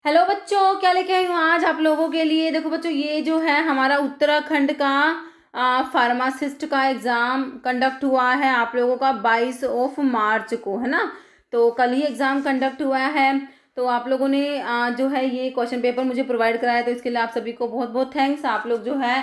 Hello बच्चों, क्या लेके आई हूँ आज आप लोगों के लिए। देखो बच्चों, ये जो है हमारा उत्तराखंड का फार्मासिस्ट का एग्ज़ाम कंडक्ट हुआ है आप लोगों का 22 मार्च को, है ना। तो कल ही एग्ज़ाम कंडक्ट हुआ है। तो आप लोगों ने जो है ये क्वेश्चन पेपर मुझे प्रोवाइड कराया, तो इसके लिए आप सभी को बहुत बहुत थैंक्स। आप लोग जो है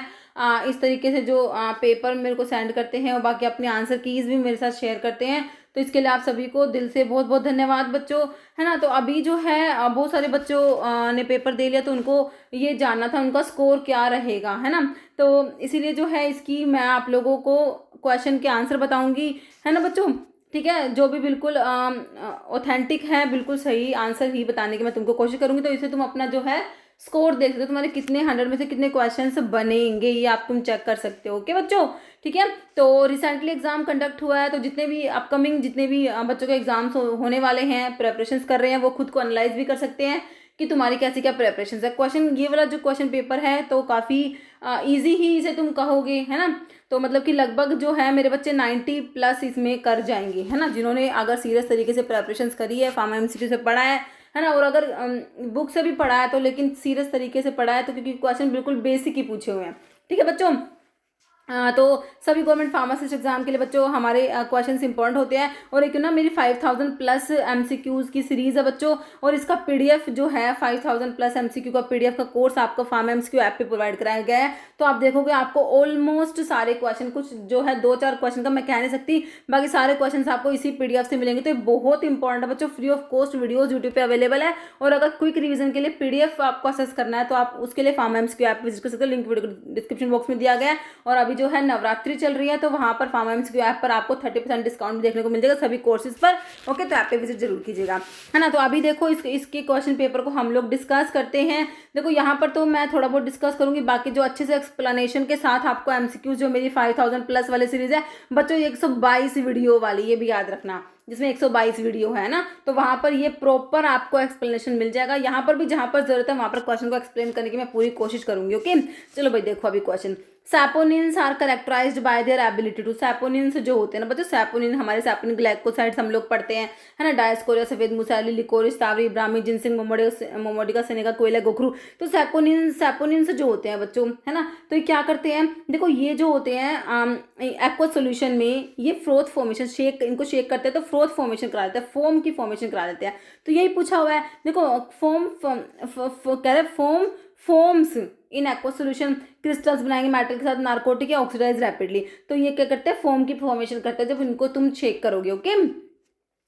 इस तरीके से जो पेपर मेरे को सेंड करते हैं और बाकी अपने आंसर कीज़ भी मेरे साथ शेयर करते हैं, तो इसके लिए आप सभी को दिल से बहुत बहुत धन्यवाद बच्चों, है ना। तो अभी जो है बहुत सारे बच्चों ने पेपर दे लिया, तो उनको ये जानना था उनका स्कोर क्या रहेगा, है ना। तो इसीलिए जो है इसकी मैं आप लोगों को क्वेश्चन के आंसर बताऊंगी, है ना बच्चों। ठीक है, जो भी बिल्कुल ऑथेंटिक है, बिल्कुल सही आंसर ही बताने की मैं तुमको कोशिश करूंगी। तो इसे तुम अपना जो है स्कोर देख सकते हो, तुम्हारे कितने 100 में से कितने क्वेश्चंस बनेंगे, ये आप तुम चेक कर सकते हो। ओके बच्चों, ठीक है। तो रिसेंटली एग्जाम कंडक्ट हुआ है, तो जितने भी अपकमिंग जितने भी बच्चों के एग्जाम्स होने वाले हैं, प्रेपरेशंस कर रहे हैं, वो खुद को एनालाइज भी कर सकते हैं कि तुम्हारी कैसी क्या प्रेपरेशन है। क्वेश्चन ये वाला जो क्वेश्चन पेपर है तो काफ़ी ईजी ही इसे तुम कहोगे, है ना। तो मतलब कि लगभग जो है मेरे बच्चे 90+ इसमें कर जाएंगे, है ना, जिन्होंने अगर सीरियस तरीके से प्रेपरेशंस करी है, फार्मा एमसीक्यू से पढ़ा है ना। और अगर बुक से भी पढ़ा है तो लेकिन सीरियस तरीके से पढ़ा है, तो क्योंकि क्वेश्चन बिल्कुल बेसिक ही पूछे हुए हैं। ठीक है बच्चों। तो सभी गवर्नमेंट फार्मासिस्ट एग्जाम के लिए बच्चों हमारे क्वेश्चंस इंपॉर्टेंट होते हैं। और एक ना मेरी 5000+ एमसीक्यूज की सीरीज है बच्चों, और इसका पीडीएफ जो है 5000+ एमसीक्यू का पीडीएफ का कोर्स आपको फार्मा एमसीक्यू ऐप पे प्रोवाइड कराया गया है। तो आप देखोगे आपको ऑलमोस्ट सारे क्वेश्चन, कुछ जो है 2-4 क्वेश्चन का मैं कह नहीं सकती, बाकी सारे क्वेश्चन आपको इसी पीडीएफ से मिलेंगे। तो ये बहुत इंपॉर्टेंट है बच्चों, free of cost videos YouTube पे अवेलेबल है। और अगर क्विक रिवीजन के लिए पीडीएफ आपको असेस करना है तो आप उसके लिए फार्मा एमसीक्यू ऐप विजिट कर सकते हो, लिंक वीडियो डिस्क्रिप्शन बॉक्स में दिया गया है। और अभी जो है नवरात्रि चल रही है, तो वहां पर फार्मा एमसीक्यू ऐप पर आपको 30% डिस्काउंट देखने को मिल जाएगा सभी कोर्सेज पर। ओके, तो ऐप पे विजिट जरूर कीजिएगा, है ना। तो अभी देखो इसके क्वेश्चन पेपर को हम लोग डिस्कस करते हैं। देखो यहाँ पर तो मैं थोड़ा बहुत डिस्कस करूंगी, बाकी जो अच्छे से एक्सप्लेनेशन के साथ आपको एमसीक्यू जो मेरी 5000+ वाली सीरीज है बच्चों, 122 वीडियो वाली, ये भी याद रखना, जिसमें 122 वीडियो है ना, तो वहां पर ये प्रॉपर आपको एक्सप्लेनेशन मिल जाएगा। यहाँ पर भी जहां पर जरूरत है वहां पर क्वेश्चन को एक्सप्लेन करने की मैं पूरी कोशिश करूंगी। ओके, चलो भाई देखो अभी question. Saponins are characterized by their ability to, saponins जो होते हैं ना बच्चों, सैपोनिन हमारे सैपोनिन ग्लाइकोसाइड्स हम लोग पढ़ते हैं, है ना। डायस्कोरिया, सफेद मुसैली, लिकोरिस, तावरी, ब्राह्मी, जिनसिंग, मोमोडिका, सेनेका, कोयला, गोखरू। तो सैपोनिन्स जो होते हैं बच्चों, है ना, तो ये क्या करते हैं, देखो ये जो होते हैं एक्वा सोल्यूशन में ये फ्रोथ फॉर्मेशन, शेक, इनको शेक करते हैं तो फ्रोथ फॉर्मेशन करा देते हैं, फोम की फॉर्मेशन करा देते हैं। तो यही पूछा हुआ है, देखो फोम कह रहे foam foams in aqua solution, crystals बनाएंगे मेटल के साथ, नार्कोटिक या ऑक्सीडाइज रैपिडली। तो ये क्या करते हैं, फोम की फॉर्मेशन करते हैं जब इनको तुम शेक करोगे। ओके,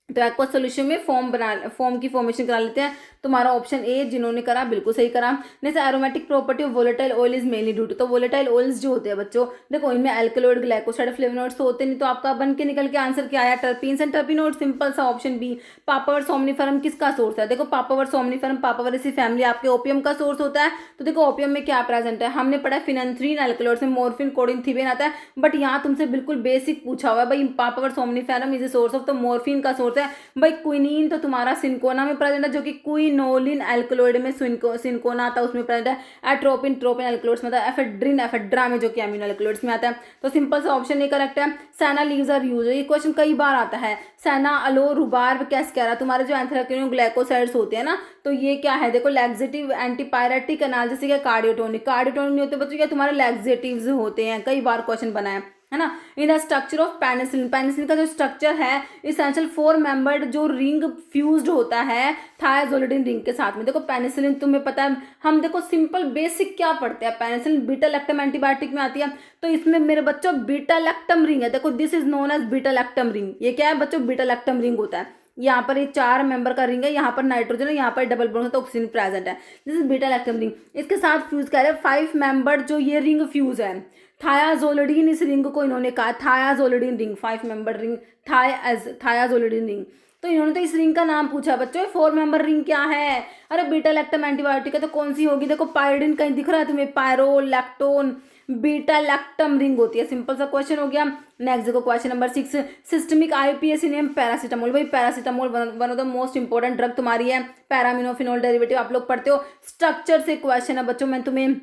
तो एक्वा सोल्यूशन में फोम की फॉर्मेशन करा लेते हैं। तुम्हारा ऑप्शन ए जिन्होंने करा बिल्कुल सही करा। जैसे aromatic property of volatile oil is mainly due to, तो वोलेटाइल ऑयल्स जो होते हैं बच्चों, देखो इनमें एल्कलॉइड, ग्लाइकोसाइड, फ्लेवोनॉइड्स तो होते नहीं, तो आपका बन के निकल के आंसर क्या आया, टर्पीन्स एंड टर्पिनोइड, सिंपल सा ऑप्शन बी। पापावर सोमनिफरम किसका सोर्स है, देखो पापावर सोमनिफरम, पापावर इसी फैमिली आपके ओपियम का सोर्स होता है। तो देखो ओपियम में क्या प्रेजेंट है, हमने पढ़ा फिनेंथ्रीन एल्कलॉइड्स में मोर्फिन, कोडिन, थिबेन आता है। बट यहाँ तुमसे बिल्कुल बेसिक पूछा हुआ है भाई, papaver somniferum is a source of, तो मोर्फिन का सोर्स है भाई क्विनीन, तो तुम्हारा सिंकोना में प्रेजेंट है, जो कि क्विनोलिन एल्कलॉइड में सिंकोना आता है, उसमें प्रेजेंट है। एट्रोपिन, ट्रोपिन एल्कलॉइड्स में आता है। एफेड्रिन, एफेड्रा में जो कि अमीनो एल्कलॉइड्स में आता है। तो सिंपल सा ऑप्शन ए करेक्ट है। सैना लीव्स आर यूज, ये क्वेश्चन कई बार आता है। सैना, अलो, रुबार्ब, कैस्कैरा, तुम्हारे जो एंथ्राक्विनोन ग्लाइकोसाइड्स होते हैं ना, तो ये क्या है, देखो laxative, antipyretic, analgesic, cardiotonic. Cardiotonic नहीं होते बच्चों, क्या तुम्हारे लैक्सेटिव्स होते हैं, कई बार क्वेश्चन बना है ना। In the structure of penicillin, penicillin का जो स्ट्रक्चर है इसेंशियल 4 मेंबर्ड जो रिंग फ्यूज्ड होता है थायाजोलिडिन रिंग के साथ में। देखो पेनिसिलिन तुम्हें पता है, हम देखो सिंपल बेसिक क्या पढ़ते हैं, पेनिसिलिन बीटा लैक्टम एंटीबायोटिक में आती है। तो इसमें मेरे बच्चों बीटा लैक्टम रिंग है, देखो this is known as beta lactam ring. ये क्या है बच्चों, बीटा लैक्टम रिंग होता है। यहाँ पर ये 4 मेंबर का रिंग है, यहाँ पर नाइट्रोजन है, यहाँ पर डबल बॉन्ड तो ऑक्सीजन प्रेजेंट है। This is beta lactam ring. इसके साथ फ्यूज कर रहे हैं 5 मेंबर जो ये रिंग फ्यूज है। थायाजोलिडीन, इस रिंग को इन्होंने कहा थायाजोलिडीन रिंग, 5 मेंबर रिंग, थायाजोलिडीन रिंग। तो इन्होंने तो इस रिंग का नाम पूछा बच्चों, 4 मेंबर रिंग क्या है, अरे बीटा लैक्टम एंटीबायोटिक है, तो कौन सी होगी, देखो पायरिडिन कहीं दिख रहा है तुम्हें, pyro lactone, beta lactam ring होती है। सिंपल सा क्वेश्चन हो गया। नेक्स्ट देखो question number 6, systemic IPS name paracetamol, भाई paracetamol one of the most important drug तुम्हारी है, पैरामिनोफिनोल डेरिवेटिव आप लोग पढ़ते हो। स्ट्रक्चर से क्वेश्चन है बच्चों, मैं तुम्हें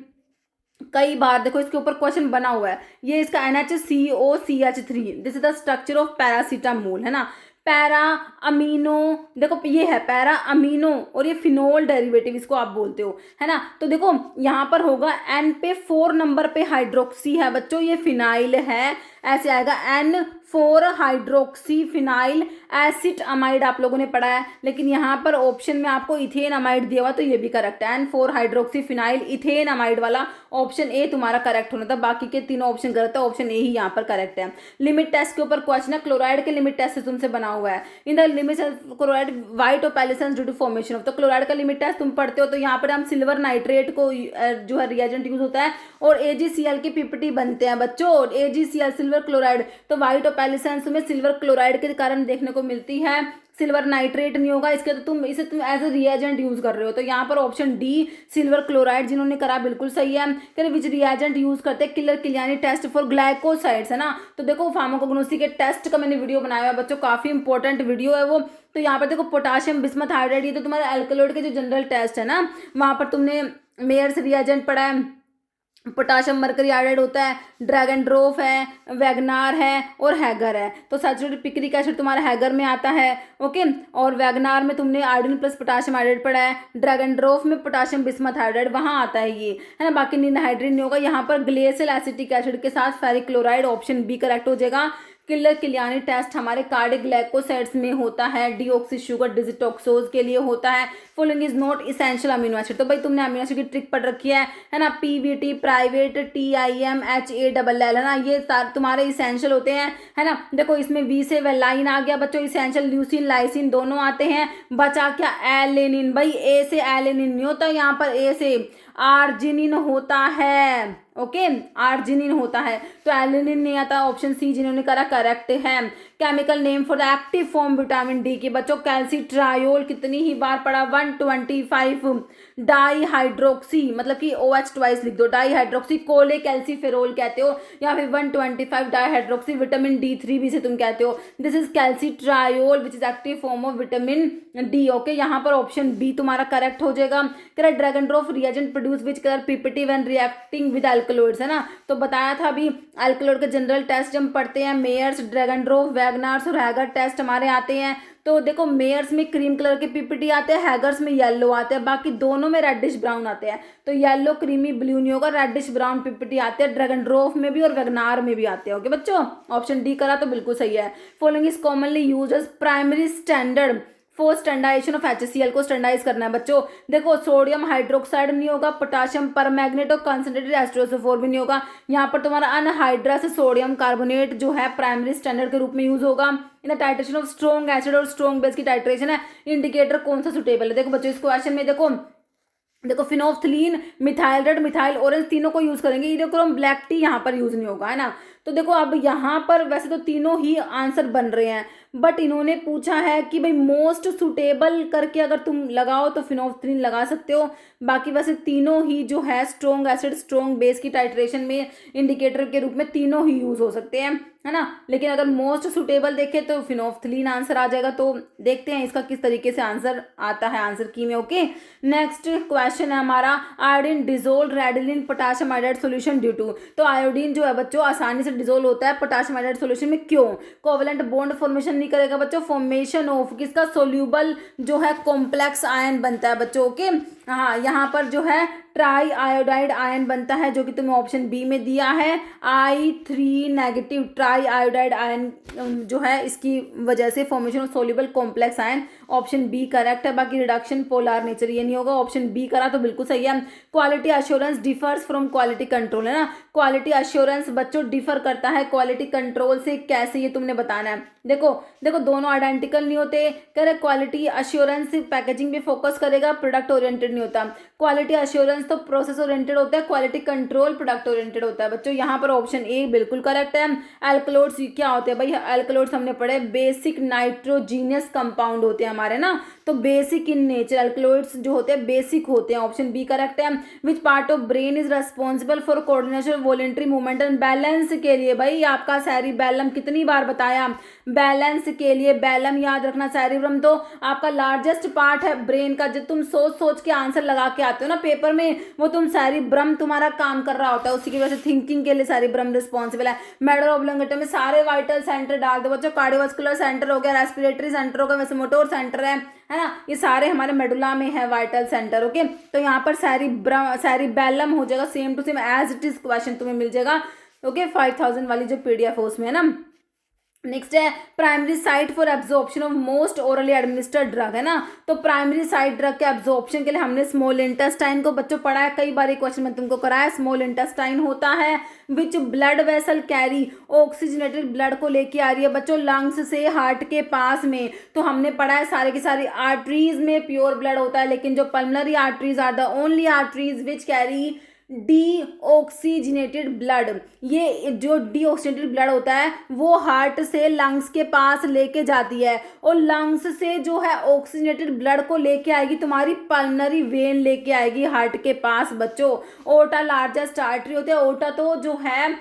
कई बार देखो इसके ऊपर क्वेश्चन बना हुआ है, ये इसका NaCO CH3, this is the structure of paracetamol, है ना। पैरा अमीनो, देखो ये है पैरा अमीनो और ये फिनोल डेरिवेटिव इसको आप बोलते हो, है ना। तो देखो यहाँ पर होगा एन पे 4 नंबर पे हाइड्रोक्सी है बच्चों, ये फिनाइल है, ऐसे आएगा N4 hydroxy phenyl acid amide, आप लोगों ने पढ़ा है। लेकिन यहाँ पर ऑप्शन में आपको इथेन अमाइड दिया हुआ, तो ये भी करेक्ट है, N4 hydroxy phenyl ethane amide वाला ऑप्शन ए तुम्हारा करेक्ट होना था, बाकी के तीनों ऑप्शन गलत है, ऑप्शन ए ही यहाँ पर करेक्ट है। लिमिट टेस्ट के ऊपर क्वेश्चन है, क्लोराइड के लिमिट टेस्ट से तुमसे बना हुआ है। In the limit chloride white और पैलिसेंस ड्यू टू फॉर्मेशन ऑफ, तो क्लोराइड का लिमिट टेस्ट तुम पढ़ते हो, तो यहाँ पर हम सिल्वर नाइट्रेट को जो है रिएजेंट यूज होता है और AgCl के पीपीटी बनते हैं बच्चों, AgCl सिल्वर क्लोराइड, तो व्हाइट और पैलिसेंस में सिल्वर क्लोराइड के कारण देखने को मिलती है, सिल्वर नाइट्रेट नहीं होगा इसके, तो तुम इसे एज ए रिएजेंट यूज कर रहे हो। तो यहाँ पर ऑप्शन डी सिल्वर क्लोराइड जिन्होंने करा बिल्कुल सही है। कह विच रिएजेंट यूज करते हैं Keller Kiliani test for glycosides, है ना। तो देखो फार्माकोग्नोसी के टेस्ट का मैंने वीडियो बनाया है बच्चों, काफी इंपॉर्टेंट वीडियो है वो। तो यहाँ पर देखो पोटाशियम बिस्मथ हाइड्राइड, ये तो तुम्हारे एल्कलॉइड के जो जनरल टेस्ट है ना, वहाँ पर तुमने मेयर्स रिएजेंट पढ़ा है, पोटाशियम मरकरी आयोडाइड होता है, ड्रैगन ड्रोफ है, वैगनार है और हैगर है। तो सैचुरेटेड पिक्रिक एसिड तुम्हारा हैगर में आता है, ओके। और वैगनार में तुमने आयोडीन प्लस पोटाशियम आयोडाइड पढ़ा है, ड्रैगन ड्रोफ में पोटाशियम बिस्मथ आयोडाइड वहाँ आता है ये, है ना। बाकी निनहाइड्रीन नहीं होगा। यहाँ पर ग्लेशियल एसिटिक एसिड के साथ ferric chloride, option B correct हो जाएगा। किलर किलियानी टेस्ट हमारे कार्डिक ग्लाइकोसाइड्स में होता है, डीऑक्सी शुगर डिजिटॉक्सोज के लिए होता है। Following is not essential amino acid, तो भाई तुमने अमीनो एसिड की ट्रिक पढ़ रखी है ना, PVT प्राइवेट TIM HALL, है ना, ये तुम्हारे इसेंशियल होते हैं, है ना। देखो इसमें V से वेलाइन आ गया बच्चों, इसेंशियल ल्यूसिन लाइसिन दोनों आते हैं। बचा क्या, एलेनिन, भाई A से एलेनिन नहीं होता, यहाँ पर A से आर्जिनिन होता है, ओके, आर्जिनिन होता है, तो एलिनिन नहीं आता। ऑप्शन सी जिन्होंने करा करेक्ट है। Chemical name for the active form vitamin D की बच्चों, कैल्सीट्रायोल, कितनी ही बार पढ़ा, 125 डाई हाइड्रोक्सी, मतलब कि OH ट्वाइस लिख दो, डाई हाइड्रोक्सी कोले कैल्सीफेरोल कहते हो, या फिर 125 डाई हाइड्रोक्सी विटामिन D3 भी से तुम कहते हो। This is calcitriol which is active form of vitamin D, okay. यहाँ पर ऑप्शन बी तुम्हारा करेक्ट हो जाएगा। कह dragendorff reagent produce which colour PPT when reacting with alkaloids, है ना। तो बताया था अभी एल्कलॉइड के जनरल टेस्ट जब पढ़ते हैं, मेयर्स, ड्रैगन ड्रोफ, वैगनार्स और हैगर टेस्ट हमारे आते हैं। तो देखो मेयर्स में क्रीम कलर के PPT आते हैं, हैगर्स में येलो आते हैं, बाकी दोनों में रेडिश ब्राउन आते हैं। तो येलो क्रीमी ब्लू नहीं होगा, रेडिश ब्राउन PPT आते हैं, ड्रैगन ड्रोफ में भी और वैगनार में भी आते हैं, ओके बच्चों। ऑप्शन डी करा तो बिल्कुल सही है। Following is commonly used as primary standard for standardization of HCl, को स्टैंडाइज करना है बच्चों। देखो सोडियम हाइड्रोक्साइड नहीं होगा, पोटाशियम परमैग्नेट और कंसंट्रेटेड एस्ट्रोसोफोर भी नहीं होगा। यहाँ पर तुम्हारा अनहाइड्रस सोडियम कार्बोनेट जो है प्राइमरी स्टैंडर्ड के रूप में यूज होगा। In the titration of strong acid और स्ट्रॉन्ग बेस की टाइट्रेशन है, इंडिकेटर कौन सा सुटेबल है। देखो बच्चों इस क्वेश्चन में देखो phenolphthalein, methyl red, methyl orange तीनों को यूज करेंगे, इरियोक्रोम ब्लैक टी यहाँ पर यूज नहीं होगा, है ना। तो देखो अब यहाँ पर वैसे तो तीनों ही आंसर बन रहे हैं, बट इन्होंने पूछा है कि भाई मोस्ट सुटेबल करके अगर तुम लगाओ तो फिनोफ्थलीन लगा सकते हो। बाकी वैसे तीनों ही जो है स्ट्रॉन्ग एसिड स्ट्रॉन्ग बेस की टाइट्रेशन में इंडिकेटर के रूप में तीनों ही यूज हो सकते हैं, है ना। लेकिन अगर मोस्ट सुटेबल देखें तो फिनोफ्थलीन आंसर आ जाएगा। तो देखते हैं इसका किस तरीके से आंसर आता है आंसर की में, ओके। नेक्स्ट क्वेश्चन है हमारा, iodine dissolve readily in potassium iodide solution due to. तो आयोडीन जो है बच्चों आसानी से डिजोल्व होता है पोटाशियम आयोडाइड सोल्यूशन में, क्यों। कोवलेंट बॉन्ड फॉर्मेशन नहीं करेगा बच्चों, फॉर्मेशन ऑफ किसका, सोल्यूबल जो है कॉम्प्लेक्स आयन बनता है बच्चों, ओके। हाँ यहाँ पर जो है ट्राई आयोडाइड आयन बनता है, जो कि तुम्हें ऑप्शन बी में दिया है, I3 negative try iodide ion जो है इसकी वजह से formation of soluble complex ion, option B correct है। बाकी रिडक्शन पोलर नेचर ये नहीं होगा, ऑप्शन बी करा तो बिल्कुल सही है। Quality assurance differs from quality control, है ना। क्वालिटी अश्योरेंस बच्चों डिफर करता है क्वालिटी कंट्रोल से, कैसे ये तुमने बताना है। देखो दोनों आइडेंटिकल नहीं होते। कह रहे क्वालिटी अश्योरेंस पैकेजिंग पे फोकस करेगा, प्रोडक्ट ओरिएंटेड नहीं होता। क्वालिटी अश्योरेंस तो प्रोसेस ओरिएंटेड होता है, क्वालिटी कंट्रोल प्रोडक्ट ओरिएंटेड होता है बच्चों। यहाँ पर ऑप्शन ए बिल्कुल करेक्ट है। एल्कलोइड्स क्या होते हैं भाई, एल्कलोइड्स हमने पढ़े बेसिक नाइट्रोजीनियस कंपाउंड होते हैं हमारे ना, तो बेसिक इन नेचर एल्कलोइड्स जो होते हैं बेसिक होते हैं, ऑप्शन बी करेक्ट है। विच part of brain is responsible for coordination voluntary movement and balance के लिए, भाई आपका सेरिबेलम कितनी बार बताया, बैलेंस के लिए बैलम याद रखना। सेरिब्रम तो आपका लार्जेस्ट पार्ट है ब्रेन का, जब तुम सोच सोच के आंसर लगा के आते हो ना पेपर में, वो तुम सेरिब्रम तुम्हारा काम कर रहा होता है, उसी की वजह से थिंकिंग के लिए सेरिब्रम रिस्पॉन्सिबल है। मेडुला ऑब्लोंगेटा में सारे वाइटल सेंटर डाल दो बच्चों, कार्डियोवास्कुलर सेंटर हो गया, रेस्पिरेटरी सेंटर हो गया, वेसोमोटोर सेंटर है ना, ये सारे हमारे मेडुला में है वाइटल सेंटर। ओके, तो यहाँ पर सेरिबेलम हो जाएगा, same to same as it is question तुम्हें मिल जाएगा। ओके, 5000 वाली जो पीडीएफ है उसमें है ना। नेक्स्ट है primary site for absorption of most orally administered drug, है ना। तो प्राइमरी साइट ड्रग के एब्जॉर्प्शन के लिए हमने स्मॉल इंटेस्टाइन को बच्चों पढ़ा है, कई बार क्वेश्चन में तुमको कराया। स्मॉल इंटेस्टाइन होता है which blood vessel carry oxygenated blood को लेके आ रही है बच्चों लंग्स से हार्ट के पास में। तो हमने पढ़ा है सारे की सारी आर्टरीज में प्योर ब्लड होता है, लेकिन जो pulmonary arteries are the only arteries which carry deoxygenated blood. ये जो डीऑक्सीजनेटेड ब्लड होता है वो हार्ट से लंग्स के पास लेके जाती है, और लंग्स से जो है ऑक्सीजनेटेड ब्लड को लेके आएगी तुम्हारी पल्मनरी वेन लेके आएगी हार्ट के पास बच्चों। ओटा लार्जेस्ट आर्टरी होते हैं। ओटा तो जो है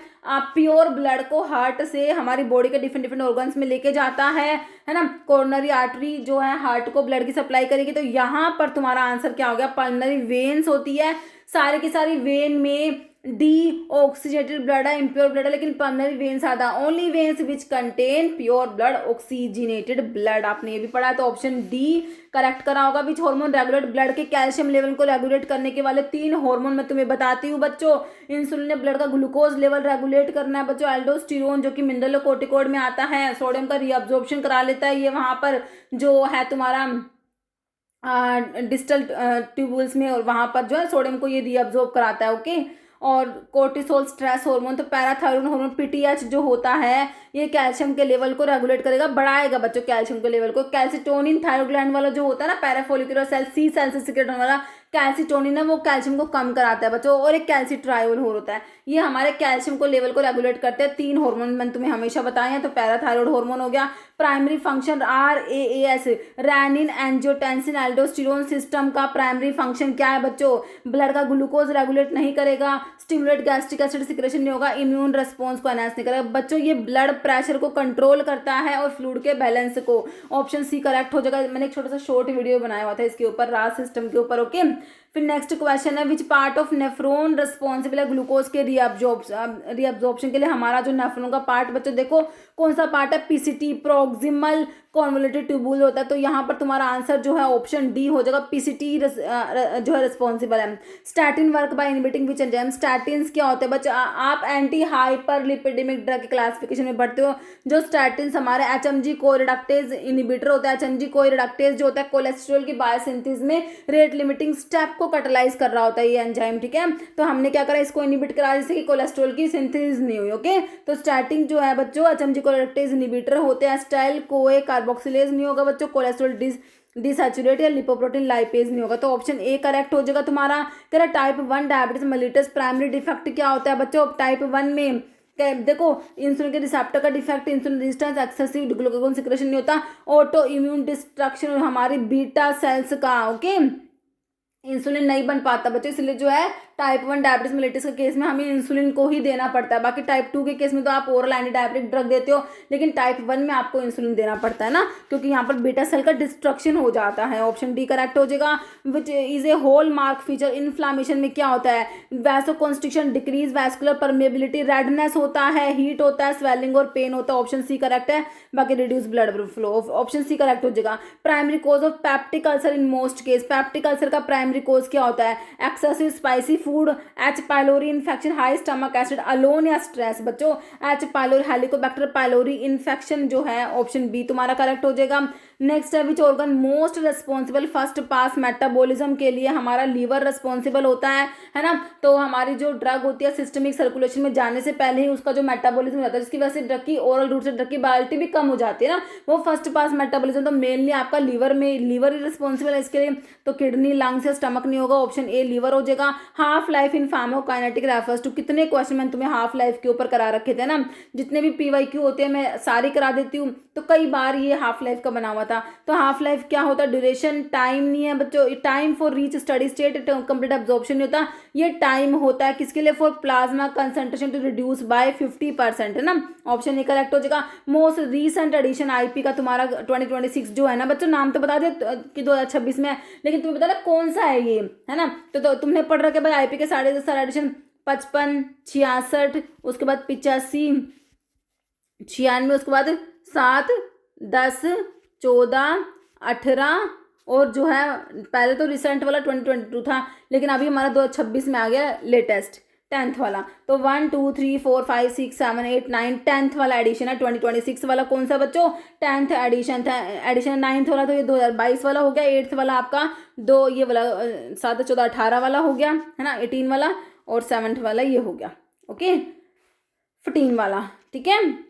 प्योर ब्लड को हार्ट से हमारी बॉडी के डिफरेंट डिफरेंट ऑर्गन्स में लेके जाता है ना। कोरोनरी आर्टरी जो है हार्ट को ब्लड की सप्लाई करेगी। तो यहाँ पर तुम्हारा आंसर क्या हो गया, पल्मनरी वेन्स होती है। सारे की सारी वेन में डी ऑक्सीजनेटेड ब्लड है, इम्प्योर ब्लड है, लेकिन pulmonary veins are the only veins which contain pure blood oxygenated blood. आपने ये भी पढ़ा है, तो ऑप्शन डी करेक्ट करा होगा। विच हार्मोन रेगुलेट ब्लड के कैल्शियम लेवल को रेगुलेट करने के वाले 3 हार्मोन मैं तुम्हें बताती हूँ बच्चों। इंसुलिन ने ब्लड का ग्लूकोज लेवल रेगुलेट करना है बच्चों। एल्डोस्टेरोन जो कि मिनरल कोर्टिकोइड में आता है, सोडियम का रीअब्जॉर्प्शन करा लेता है, ये वहां पर जो है तुम्हारा डिस्टल ट्यूबुल्स में, और वहां पर जो है सोडियम को ये रीअब्जॉर्ब कराता है। ओके, और कोर्टिसोल स्ट्रेस हार्मोन, तो पैराथायरॉइड हार्मोन पीटीएच जो होता है ये कैल्शियम के लेवल को रेगुलेट करेगा, बढ़ाएगा बच्चों कैल्शियम के लेवल को। कैल्सिटोनिन थायराइड ग्लैंड वाला जो होता है ना, पैराफोलिकुलर सेल सी सेल से सिक्रेट होने वाला कैल्सिटोनिन है, वो कैल्शियम को कम कराता है बच्चों। और एक कैल्सिट्रायोल होता है, ये हमारे कैल्शियम को लेवल को रेगुलेट करते हैं। 3 हार्मोन मैंने तुम्हें हमेशा बताए हैं। तो पैराथायरॉइड हार्मोन हो गया, primary function RAAS renin angiotensin aldosterone system का प्राइमरी फंक्शन क्या है बच्चों, ब्लड का ग्लूकोज रेगुलेट नहीं करेगा, स्टिमुलेट गैस्ट्रिक एसिड सिक्रेशन नहीं होगा, इम्यून रिस्पॉन्स को एनहांस नहीं करेगा बच्चों। ये ब्लड प्रेशर को कंट्रोल करता है और फ्लूइड के बैलेंस को। ऑप्शन सी करेक्ट हो जाएगा। मैंने एक छोटा सा शॉर्ट वीडियो बनाया हुआ था इसके ऊपर, रास सिस्टम के ऊपर। ओके, फिर नेक्स्ट क्वेश्चन है विच पार्ट ऑफ नेफ्रॉन रिस्पॉन्सिबल है ग्लूकोज के रीअब्जॉर्प्शन के लिए। हमारा जो नेफ्रॉन का पार्ट बच्चों देखो कौन सा पार्ट है, पीसीटी प्रोक्सिमल कॉन्वोल्यूटेड ट्यूबुल होता है। तो यहाँ पर तुम्हारा आंसर जो है ऑप्शन डी हो जाएगा, पीसीटी जो है रिस्पॉन्सिबल है। Statin work by inhibiting which enzyme. Statins क्या होते हैं बच्चों, आप एंटी हाइपरलिपिडेमिक ड्रग के क्लासिफिकेशन में पढ़ते हो। जो स्टैटिन्स हमारे एचएमजी कोरिडक्टेज इनहिबिटर होता है। एचएमजी कोरिडक्टेज जो होता है कोलेस्ट्रॉल की बायोसिंथेसिस में रेट लिमिटिंग स्टेप को कटलाइज कर रहा होता है ये एंजाइम, ठीक है। तो हमने क्या करा, इसको इनहिबिट करा जिससे कि कोलेस्ट्रॉल की सिंथेसिस नहीं हुई। ओके, तो स्टैटिन जो है बच्चों एचएमजी कोरिडक्टेज इनहिबिटर होते हैं। स्टाइल कोए कार्बोक्सिलेज नहीं होगा बच्चों, कोलेस्ट्रॉल डिसैचुरेट या लिपोप्रोटीन लाइपेज नहीं होगा। तो ऑप्शन ए करेक्ट हो जाएगा तुम्हारा। कह रहा type 1 diabetes mellitus primary defect क्या होता है बच्चों, टाइप 1 में देखो इंसुलिन के रिसेप्टर का defect, insulin resistance, excessive glucagon secretion नहीं होता, ऑटो इम्यून डिस्ट्रक्शन हमारी बीटा सेल्स का। ओके, इंसुलिन नहीं बन पाता बच्चों, इसलिए जो है टाइप 1 डायबिटीज मेलिटस के केस में हमें इंसुलिन को ही देना पड़ता है। बाकी टाइप 2 के केस में तो आप ओरल एंटी डायबिटिक ड्रग देते हो, लेकिन टाइप 1 में आपको इंसुलिन देना पड़ता है ना, क्योंकि यहाँ पर बीटा सेल का डिस्ट्रक्शन हो जाता है। ऑप्शन डी करेक्ट हो जाएगा। Which is a hallmark feature. Inflammation में क्या होता है, vasoconstriction, decrease vascular permeability, redness होता है, हीट होता है, स्वेलिंग और पेन होता है। ऑप्शन सी करेक्ट है। बाकी reduce blood flow, option C correct हो जाएगा। Primary cause of peptic ulcer in most case. Peptic ulcer का प्राइमरी कोज क्या होता है, excessive spicy food, H pylori infection, high stomach acid, alone या stress बच्चों। H pylori Helicobacter pylori infection जो है ऑप्शन बी तुम्हारा करेक्ट हो जाएगा। नेक्स्ट है which organ most responsible first pass metabolism के लिए। हमारा लीवर रिस्पॉन्सिबल होता है ना। तो हमारी जो ड्रग होती है सिस्टमिक सर्कुलेशन में जाने से पहले ही उसका जो मेटाबॉलिज्म होता है, जिसकी वजह से ड्रग की ओरल रूट से ड्रग की बायोलिटी भी कम हो जाती है ना, वो फर्स्ट पास मेटाबॉलिज्म। तो मेनली आपका लीवर ही रिस्पॉन्सिबल है इसके लिए। तो किडनी, लंग्स या स्टमक नहीं होगा, ऑप्शन ए लीवर हो जाएगा। Half life in pharmacokinetic refers to. कितने क्वेश्चन मैंने तुम्हें हाफ लाइफ के ऊपर करा रखे थे ना, जितने भी PYQ होते हैं मैं सारी करा देती हूँ। तो कई बार ये हाफ लाइफ का बना हुआ था। तो हाफ लाइफ क्या होता है, ड्यूरेशन टाइम नहीं है बच्चों, time for reach steady state complete absorption नहीं होता, ये टाइम होता है किसके लिए, for plasma concentration to reduce by 50%, है ना। ऑप्शन ए करेक्ट हो जाएगा। मोस्ट रीसेंट एडिशन आईपी का तुम्हारा 2026 जो है ना बच्चों, नाम तो बता दे कि 2026 में है, लेकिन तुम्हें बता कौन सा है ये, है ना। तो तुमने पढ़ रखे भाई आईपी के 10.5 एडिशन, 55, 66, उसके बाद 85, 96, उसके बाद 7, 10, 14, 18, और जो है पहले तो रिसेंट वाला 2022 था, लेकिन अभी हमारा 2026 में आ गया लेटेस्ट 10th वाला। तो 1, 2, 3, 4, 5, 6, 7, 8, 9 10th वाला एडिशन है। 2026 वाला कौन सा बच्चों, 10th एडिशन था। एडिशन 9th वाला तो ये 2022 वाला हो गया। 8th वाला आपका ये वाला 7, 14, 18 वाला हो गया, है ना, 18 वाला, और 7th वाला ये हो गया, ओके, 14 वाला, ठीक है।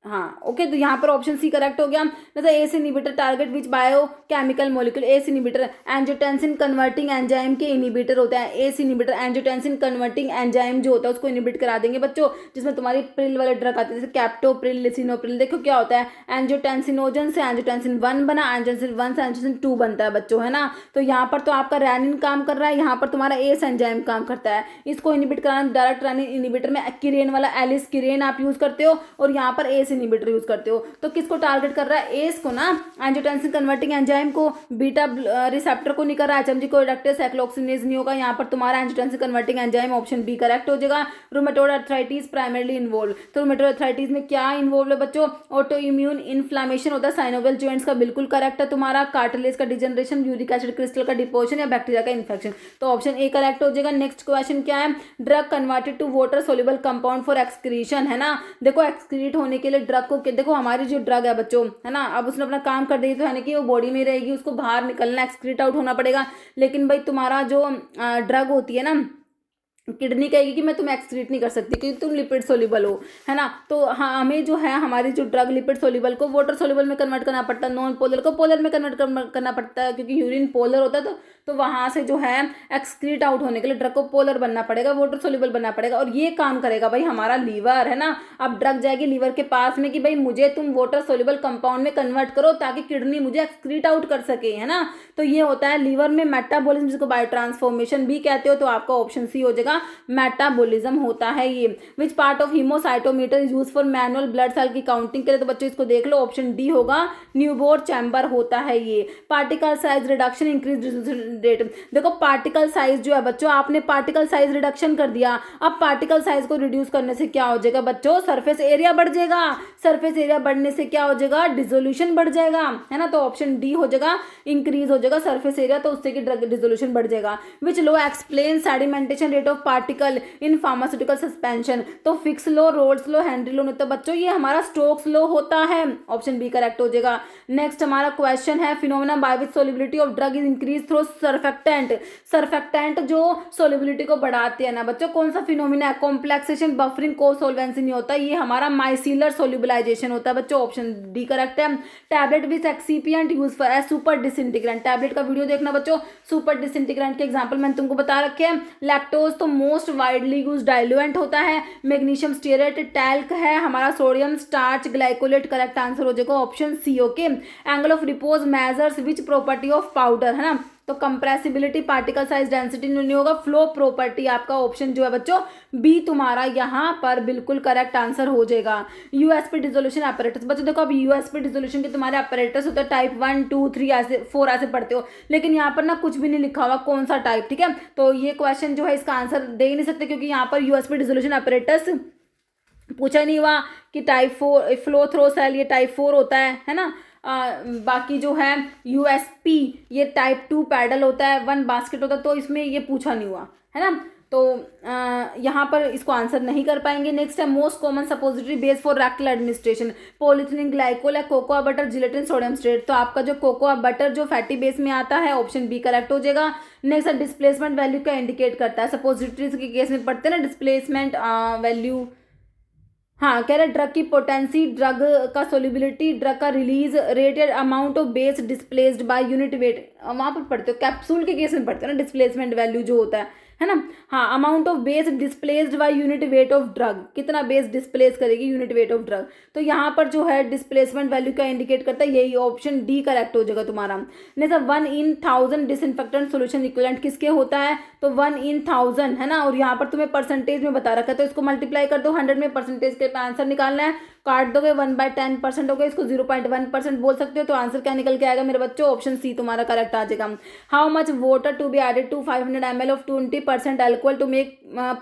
हाँ ओके, तो यहाँ पर ऑप्शन सी करेक्ट हो गया। जैसे S inhibitor target which bio chemical molecule, S inhibitor angiotensin converting enzyme के इनिबिटर होता है। S inhibitor angiotensin converting enzyme जो होता है उसको इनिबिट करा देंगे बच्चों, जिसमें तुम्हारी प्रिल वाले ड्रग आते हैं, जैसे कैप्टोप्रिल, लिसिनोप्रिल। देखो क्या होता है, एंजियोटेंसिनोजन से एंजियोटेंसिन 1 बना, एंजियोटेंसिन 1 से एंजियोटेंसिन 2 बनता है बच्चों, है ना। तो यहाँ पर तो आपका रैनिन काम कर रहा है, यहाँ पर तुम्हारा एस एंजाइम काम करता है। इसको इनिबिट कराना डायरेक्ट रैनिन इनिबिटर में किरेन वाला एलिस किरेन आप यूज करते हो, और यहाँ पर एस इनिबिटर यूज करते हो। तो किसको टारगेट कर रहा है, एस को ना, एंजियोटेंसिन कन्वर्टिंग एंजाइम को, बीटा रिसेप्टर को नहीं कर रहा है, एचएमजी को रिडक्टेस साइक्लोऑक्सीनेज नहीं होगा। यहाँ पर तुम्हारा angiotensin converting enzyme option B correct हो जाएगा। रूमेटोइड अर्थराइटिस प्राइमरली इन्वॉल्व, तो रूमेटोइड अर्थराइटिस में क्या इन्वॉल्व है बच्चों, ऑटो इम्यून इन्फ्लामेशन होता है साइनोवियल जॉइंट्स का, बिल्कुल करेक्ट है तुम्हारा। कार्टिलेज का डिजनरेशन, यूरिक एसिड क्रिस्टल का डिपोजिशन, या बैक्टीरिया का इन्फेक्शन, तो ऑप्शन ए करेक्ट हो जाएगा। नेक्स्ट क्वेश्चन क्या है, drug converted to water soluble compound for excretion, है ना। देखो एक्सक्रीट होने के लिए ड्रग को, देखो हमारी जो ड्रग है बच्चों, है ना, अब उसने अपना काम कर दी तो यानी कि वो बॉडी में रहेगी, उसको बाहर निकलना, एक्सक्रीट आउट होना पड़ेगा। लेकिन भाई तुम्हारा जो ड्रग होती है ना, किडनी कहेगी कि मैं तुम्हें एक्सक्रीट नहीं कर सकती क्योंकि तुम लिपिड सोल्यूबल हो, है ना। तो हाँ, हमें जो है हमारी जो ड्रग लिपिड सोल्यूबल को वाटर सोल्यूबल में कन्वर्ट करना पड़ता है, नॉन पोलर को पोलर में कन्वर्ट करना पड़ता है, क्योंकि यूरिन पोलर होता है। तो वहाँ से जो है एक्सक्रीट आउट होने के लिए ड्रग को पोलर बनना पड़ेगा, वाटर सोल्यूबल बनना पड़ेगा, और ये काम करेगा भाई हमारा लीवर, है ना। अब ड्रग जाएगी लीवर के पास में कि भाई मुझे तुम वाटर सोल्यूबल कंपाउंड में कन्वर्ट करो ताकि किडनी मुझे एक्सक्रीट आउट कर सके, है ना। तो ये होता है लीवर में मेटाबॉलिज्म, जिसको बायो ट्रांसफॉर्मेशन भी कहते हो। तो आपका ऑप्शन सी हो जाएगा, मेटाबॉलिज्म होता है ये। Which part of hemocytometer is use for manual blood cell की काउंटिंग के लिए, तो बच्चों इसको देख लो, ऑप्शन डी होगा, न्यूबोर चैम्बर होता है ये। Particle size reduction increase rate, देखो पार्टिकल साइज जो है बच्चों, आपने पार्टिकल साइज रिडक्शन कर दिया, अब पार्टिकल साइज को रिड्यूस करने से क्या हो जाएगा बच्चों, सरफेस एरिया बढ़ जाएगा। सरफेस एरिया बढ़ने से क्या हो जाएगा, डिसोल्यूशन बढ़ जाएगा, है ना। तो ऑप्शन डी हो जाएगा, इंक्रीज हो जाएगा सरफेस एरिया, तो उससे की ड्रग डिसोल्यूशन बढ़ जाएगा। Which law explain sedimentation rate of particle in pharmaceutical suspension, तो Fick's law, Raoult's law, Henry law, तो बच्चों ये हमारा स्टोक्स लो होता है, ऑप्शन बी करेक्ट हो जाएगा। नेक्स्ट हमारा क्वेश्चन है, phenomena by which solubility of drug is increase through surfactant. Surfactant जो सोल्युबिलिटी को बढ़ाते हैं ना बच्चों, कौन सा फिनोमेना है, कॉम्प्लेक्सेशन, बफरिंग, को सोल्वेंसी नहीं होता, ये हमारा माइसिलर सोल्युबलाइजेशन होता है बच्चों, ऑप्शन डी करेक्ट है। Tablet which excipient use for as super disintegrant, tablet का वीडियो देखना बच्चों, सुपर डिसइंटीग्रेंट के एग्जांपल मैंने तुमको बता रखे हैं। लैक्टोज तो मोस्ट वाइडली यूज डाइल्यूएंट होता है। मैग्नीशियम स्टीरेट, टैल्क है हमारा, sodium starch, glycolate, correct answer हो जाएगा option C, okay. Angle of repose measures which property of powder, है ना। तो कंप्रेसिबिलिटी, पार्टिकल साइज, डेंसिटी नहीं होगा, फ्लो प्रॉपर्टी, आपका ऑप्शन जो है बच्चों बी तुम्हारा यहाँ पर बिल्कुल करेक्ट आंसर हो जाएगा। यूएसपी डिसोल्यूशन अपैरेटस, बच्चों देखो अब यूएसपी डिसोल्यूशन के तुम्हारे अपैरेटस होता है टाइप 1, 2, 3 ऐसे 4 ऐसे पढ़ते हो, लेकिन यहाँ पर ना कुछ भी नहीं लिखा हुआ कौन सा टाइप, ठीक है। तो ये क्वेश्चन जो है इसका आंसर दे ही नहीं सकते, क्योंकि यहाँ पर यूएसपी डिसोल्यूशन अपैरेटस पूछा नहीं हुआ कि टाइप 4 फ्लो थ्रो सेल ये टाइप 4 होता है ना। बाकी जो है यूएसपी ये टाइप 2 पैडल होता है, 1 बास्केट होता है, तो इसमें ये पूछा नहीं हुआ, है ना। तो यहाँ पर इसको आंसर नहीं कर पाएंगे। नेक्स्ट है most common suppository base for rectal administration, polyethylene glycol है, cocoa butter, gelatin, sodium stearate. तो आपका जो कोकोआ बटर जो फैटी बेस में आता है, ऑप्शन बी करेक्ट हो जाएगा। नेक्स्ट है डिस्प्लेसमेंट वैल्यू का इंडिकेट करता है, सपोजिटरीज के केस में पढ़ते हैं ना डिस्प्लेसमेंट वैल्यू। हाँ कह रहे ड्रग की पोटेंसी, ड्रग का सोल्युबिलिटी, ड्रग का release rated amount of base displaced by unit weight, वहाँ पर पढ़ते हो। कैप्सूल के केस में पढ़ते हो ना डिस्प्लेसमेंट वैल्यू जो होता है है ना। हाँ, amount of base displaced by unit weight of drug, कितना बेस डिस्प्लेस करेगी यूनिट वेट ऑफ ड्रग। तो यहाँ पर जो है डिस्प्लेसमेंट वैल्यू क्या इंडिकेट करता है, यही ऑप्शन डी करेक्ट हो जाएगा तुम्हारा। नहीं सर 1/1000 डिसइंफेक्टेंट सोल्यूशन इक्विवेलेंट किसके होता है, तो 1/1000 है ना, और यहाँ पर तुम्हें परसेंटेज में बता रखा है, तो इसको मल्टीप्लाई कर दो 100 में, परसेंटेज के आंसर निकालना है, काट दोगे 1/10% हो गया, इसको 0.1% बोल सकते हो, तो आंसर क्या निकल के आएगा मेरे बच्चों, ऑप्शन सी तुम्हारा करेक्ट आ जाएगा। How much water to be added to 500 ml of 20% alcohol to make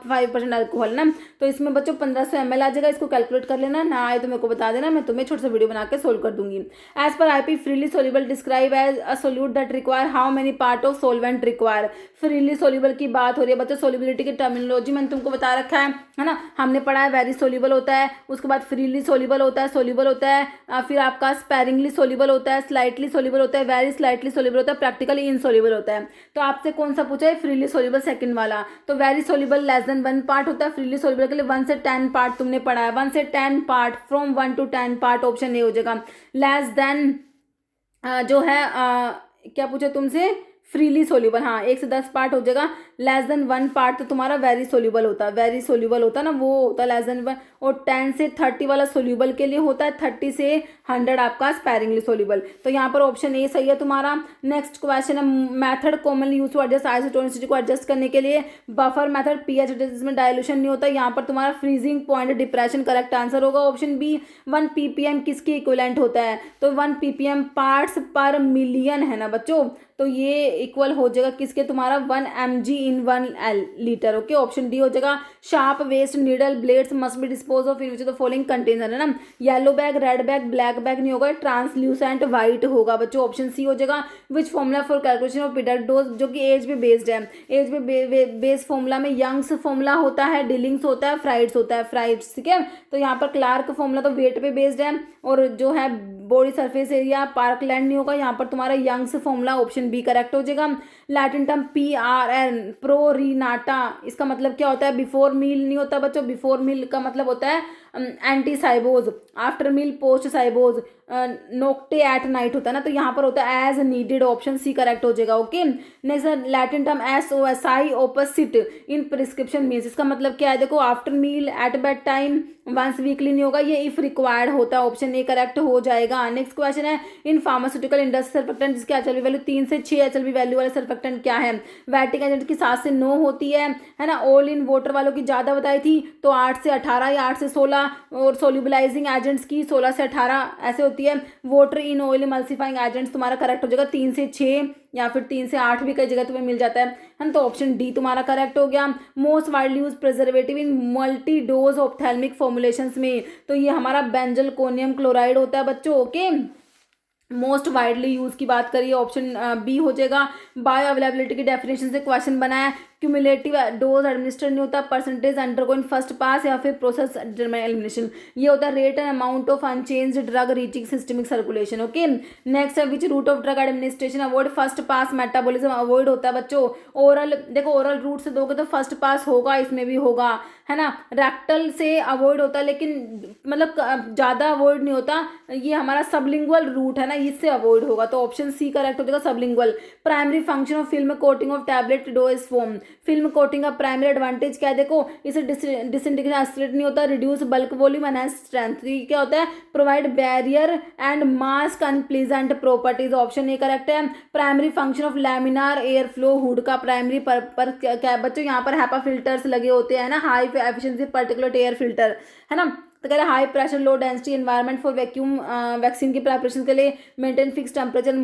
5% alcohol ना, तो इसमें बच्चों 1500 ml आ जाएगा, इसको कैलकुलेट कर लेना, ना आए तो मेरे को बता देना, मैं तुम्हें छोटा सा वीडियो बना के सोल्व कर दूंगी। As per IP freely soluble describe as a solute that require how many part of solvent require. Freely soluble की बात हो रही है बच्चों, सोल्यूबिलिटी की टर्मिनोलॉजी मैंने तुमको बता रखा है ना, हमने पढ़ा है वेरी सोल्यूबल होता है, उसके बाद फ्रीली सोल्यूबल होता है, सोल्यूबल होता है, फिर आपका स्पेरिंगली सोल्यूबल होता है, स्लाइटली सोल्यूबल होता है, वेरी स्लाइटली सोल्यूबल होता है, प्रैक्टिकली इनसोल्यूबल होता है। तो आपसे कौन सा पूछा है, फ्रीली सोल्यूबल सेकंड वाला। तो very soluble less than 1 part होता है, फ्रीली सोल्यूबल के लिए 1 से 10 पार्ट तुमने पढ़ा है, 1 से 10 part, from 1 to 10 part, option A हो जाएगा। लेस देन जो है क्या पूछा तुमसे, फ्रीली सोल्यूबल, हाँ 1 से 10 पार्ट हो जाएगा। लेस देन 1 पार्ट तो तुम्हारा वेरी सोल्यूबल होता है, वेरी सोल्यूबल होता है ना, वो होता है लेस देन 1, और 10 से 30 वाला सोल्यूबल के लिए होता है, 30 से 100 आपका स्पैरिंगली सोल्यूबल। तो यहाँ पर ऑप्शन ए सही है तुम्हारा। नेक्स्ट क्वेश्चन है, method commonly use to adjust isotonicity को एडजस्ट करने के लिए, बफर मेथड, पीएच जिसमें डायल्यूशन नहीं होता, यहाँ पर तुम्हारा freezing point depression correct answer होगा, ऑप्शन बी। 1 ppm किसके इक्विवेलेंट होता है, तो 1 ppm पार्ट्स पर मिलियन है ना बच्चों, तो ये इक्वल हो जाएगा किसके, तुम्हारा 1 mg in 1 litre, okay, option D हो जाएगा। Sharp waste needle blades must be dispose of in which the following container, है ना, yellow bag, red bag, black bag नहीं होगा, ट्रांसल्यूसेंट व्हाइट होगा बच्चों, ऑप्शन सी हो जाएगा। Which formula for calculation of period dose, जो कि एज पे बेस्ड है, एज पे बेस्ड फॉर्मूला में यंग्स फॉर्मूला होता है, डिलिंग्स होता है, फ्राइड्स होता है, फ्राइड्स, ठीक है। तो यहाँ पर क्लार्क फॉर्मूला तो वेट पे बेस्ड है, और जो है बॉडी सरफेस एरिया पार्कलैंड नहीं होगा, यहाँ पर तुम्हारा Young's formula, option B correct हो जाएगा। लैटिन टर्म PRN प्रोरीनाटा, इसका मतलब क्या होता है, बिफोर मील नहीं होता बच्चों, बिफोर मील का मतलब होता है ante cibos, after meal post cibos, nocte at night होता है ना, तो यहाँ पर होता है as needed, option C correct हो जाएगा, okay. Next Latin term SOSI opposite in prescription means, इसका मतलब क्या है, देखो after meal, at bed time, once weekly नहीं होगा, ये इफ रिक्वायर्ड होता है, ऑप्शन ए करेक्ट हो जाएगा। नेक्स्ट क्वेश्चन है, इन फार्मास्यूटिकल इंडस्ट्री सर्फेक्टेंट जिसकी HLV वैल्यू 3 से 6 HLV वैल्यू वाले सर्फेक्टेंट क्या है, वैटिक एजेंट की 7 से 9 होती है ना, ऑल इन वाटर वालों की ज़्यादा बताई थी, तो 8 से 18 या 8 से 16, और सोल्यूबलाइजिंग एजेंट्स की 16 से 18 ऐसे होती है। Water in oil emulsifying agents तुम्हारा करेक्ट हो जाएगा 3 से 6 या फिर 3 से 8 भी कई जगह तुम्हें मिल जाता है ना, तो ऑप्शन डी तुम्हारा करेक्ट हो गया। Most widely use preservative in multi dose ophthalmic formulations में, तो ये हमारा बेंजलकोनियम क्लोराइड होता है बच्चों, ओके। मोस्ट वाइडली यूज की बात करिए, ऑप्शन बी हो जाएगा। बायो अवेलेबिलिटी की डेफिनेशन से क्वेश्चन बना है, क्यूमुलेटिव डोज एडमिनिस्टर नहीं होता, परसेंटेज अंडरगोइंग फर्स्ट पास या फिर प्रोसेस एलिमिनेशन, ये होता है rate and amount of unchanged drug reaching systemic circulation, okay. Next है, which route of drug administration avoid first pass metabolism, avoid होता है बच्चों ओरल, देखो ओरल रूट से दोगे तो फर्स्ट पास होगा, इसमें भी होगा, है ना। रेक्टल से अवॉइड होता है, लेकिन मतलब ज़्यादा अवॉइड नहीं होता, ये हमारा सबलिंगुअल रूट है ना, इससे अवॉइड होगा, तो ऑप्शन सी करेक्ट हो जाएगा, sublingual. Primary function of film coating of tablet dose form, film coating का प्राइमरी एडवांटेज क्या है, देखो इसे डिसइंटीग्रेशन एसिलेट नहीं होता, reduce bulk volume and strength, क्या होता है, provide barrier and mask unpleasant properties, option A correct है। Primary function of laminar air flow hood का प्राइमरी पर क्या बच्चों, यहाँ पर हैपा फिल्टर्स लगे होते हैं ना, high efficiency particular air filter, है ना। तो कह रहे high pressure low density environment for vacuum vaccine की प्रिपरेशन के लिए, maintain fix temperature,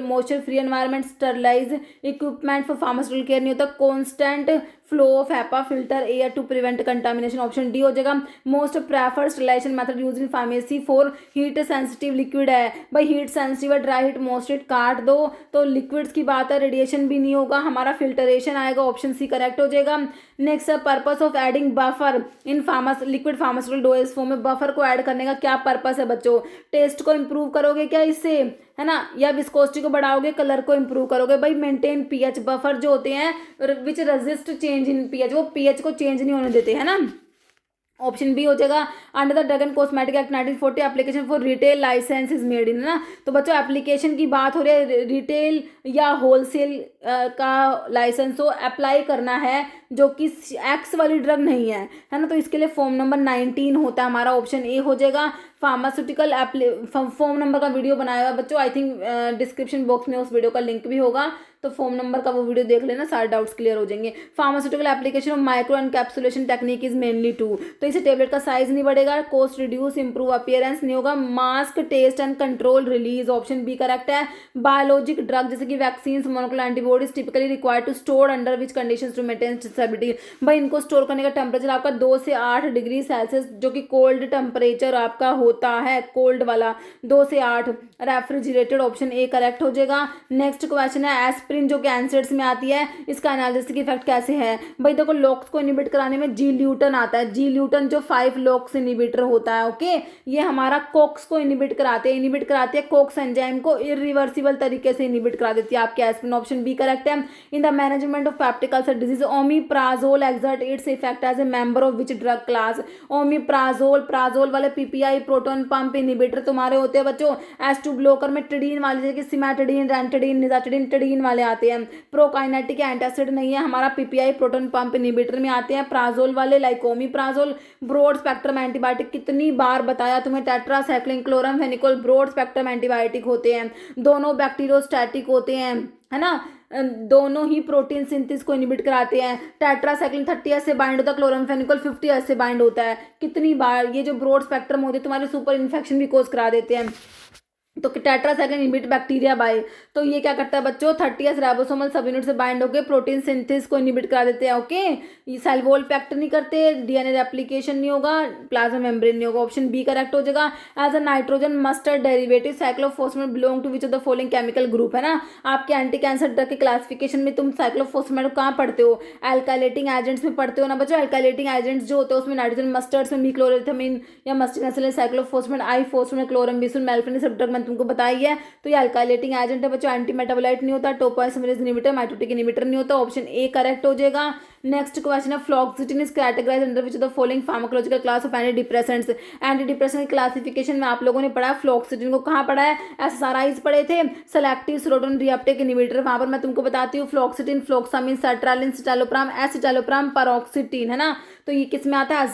moisture free environment, sterilize equipment for pharmaceutical care नहीं होता, constant flow of HEPA filter air to prevent contamination, option D हो जाएगा। Most preferred sterilization method use in pharmacy for heat sensitive liquid है, भाई heat sensitive है, dry heat most heat काट दो, तो लिक्विड्स की बात है, रेडिएशन भी नहीं होगा, हमारा फिल्टरेशन आएगा, ऑप्शन सी करेक्ट हो जाएगा। नेक्स्ट है, purpose of adding buffer in liquid pharmaceutical dose form में, बफर को ऐड करने का क्या पर्पस है बच्चों, टेस्ट को इंप्रूव करोगे क्या इससे, है ना, या विस्कोसिटी को बढ़ाओगे, कलर को इंप्रूव करोगे, भाई मेंटेन पीएच, बफर जो होते हैं which resist change in pH, वो पीएच को चेंज नहीं होने देते, है ना, ऑप्शन बी हो जाएगा under the drug and cosmetic act 1940 application for retail licence is made in, है ना। तो बच्चों एप्लीकेशन की बात हो रही है, रिटेल या होलसेल का लाइसेंस हो अप्लाई करना है जो कि एक्स वाली ड्रग नहीं है ना। तो इसके लिए फॉर्म नंबर 19 होता है हमारा, ऑप्शन ए हो जाएगा। फार्मास्यूटिकल फॉर्म नंबर का वीडियो बनाया हुआ बच्चों, आई थिंक डिस्क्रिप्शन बॉक्स में उस वीडियो का लिंक भी होगा, तो फॉर्म नंबर का वो वीडियो देख लेना, सारे डाउट्स क्लियर हो जाएंगे। Pharmaceutical application of micro encapsulation technique is mainly to, तो इसे टेबलेट का साइज नहीं बढ़ेगा, कॉस्ट रिड्यूस, इंप्रूव अपीयरेंस नहीं होगा, mask taste and control release, option B correct है। बायोलॉजिक ड्रग जैसे कि vaccine, monoclonal antibodies typically required to store under which conditions to maintain stability, भाई इनको स्टोर करने का टेम्परेचर आपका 2 से 8 डिग्री सेल्सियस, जो कि कोल्ड टेम्परेचर आपका होता है, कोल्ड वाला 2 से 8 रेफ्रिजरेटेड, ऑप्शन ए करेक्ट हो जाएगा। नेक्स्ट क्वेश्चन है एस्प्रिन जो कि एनसेड्स में आती है, इसका एनालिसिस इफेक्ट कैसे है, भाई देखो लॉक्स को इनिबिट कराने में जी ल्यूटन आता है, जी ल्यूटन जो 5 लॉक्स इनिबिटर होता है, ओके, ये हमारा कोक्स को इनिबिट कराते हैं कोक्स एंजाइम को इरिवर्सिबल तरीके से इनिबिट करा देती है आपके एस्प्रिन, ऑप्शन बी करेक्ट है। In the management of peptic ulcer disease omeprazole exert its effect as a member of which drug class, omeprazole, prazole वाले पीपीआई प्रोटोन पंप इनिबिटर तुम्हारे होते हैं बच्चों, एस2 ब्लॉकर में टिडीन वाले जैसे सिमेटिडीन, रेंटिडीन, निजाटिडीन, टिडीन वाले आते हैं, प्रोकाइनेटिक एंटासिड नहीं है हमारा, पीपीआई प्रोटोन पंप इनिबिटर में आते हैं, प्राजोल वाले like omeprazole, broad spectrum antibiotic कितनी बार बताया तुम्हें, tetracycline, chloramphenicol broad spectrum antibiotic होते हैं, दोनों बैक्टीरियोस्टैटिक होते हैं, है ना, दोनों ही प्रोटीन सिंथेसिस को इनिबिट कराते हैं, टेट्रासाइक्लिन 30S से बाइंड होता है, क्लोरामफेनिकोल 50S से बाइंड होता है, कितनी बार ये जो ब्रॉड स्पेक्ट्रम होते हैं तुम्हारे सुपर इन्फेक्शन भी कोज करा देते हैं, तो टेट्रासाइक्लिन इनिबिट बैक्टीरिया बाय, तो ये क्या करता है बच्चों 30S राइबोसोमल सब यूनिट से बाइंड होकर प्रोटीन सिंथेसिस को इनिबिट करा देते हैं, ओके, ये सेल वॉल पे एक्ट नहीं करते, डीएनए रेप्लिकेशन नहीं होगा, प्लाज्मा मेम्ब्रेन नहीं होगा, ऑप्शन बी करेक्ट हो जाएगा। As a nitrogen mustard derivative cyclophosphate belong to which of the following chemical group, है ना, आपके एंटी कैंसर ड्रग के क्लासिफिकेशन में तुम साइक्लोफॉस्फेट कहाँ पढ़ते हो, एल्काइलेटिंग एजेंट्स में पढ़ते हो ना बच्चों, एल्काइलेटिंग एजेंट्स जो होते हैं उसमें नाइट्रोजन मस्टर्ड्स में मिक्लोरेथामिन या मस्टिनएसिल, साइक्लोफॉस्फेट, आईफॉस्फेट, क्लोरम्बिसुल, मेल्फिन सब ड्रग मैंने तुमको बताई है, तो ये अल्काइलेटिंग एजेंट है बच्चों, एंटी मेटाबोलाइट नहीं होता, टोपोइसोमेरेज इनहिबिटर, माइटोटिक इनहिबिटर नहीं होता, ऑप्शन ए करेक्ट हो जाएगा। नेक्स्ट क्वेश्चन है फ्लॉक्सिटिन is categorised under which of the following pharmacological class of anti depressants, anti depressant classification में आप लोगों ने पढ़ा फ्लॉक्सिटिन को कहाँ पढ़ा है, एसएसआरआईज पढ़े थे, सेलेक्टिव सेरोटोनिन रीअपटेक इनहिबिटर, वहां पर मैं तुमको बताती हूँ fluoxetine, fluvoxamine, sertraline, citalopram, escitalopram, paroxetine, है ना, तो ये किस में आता है,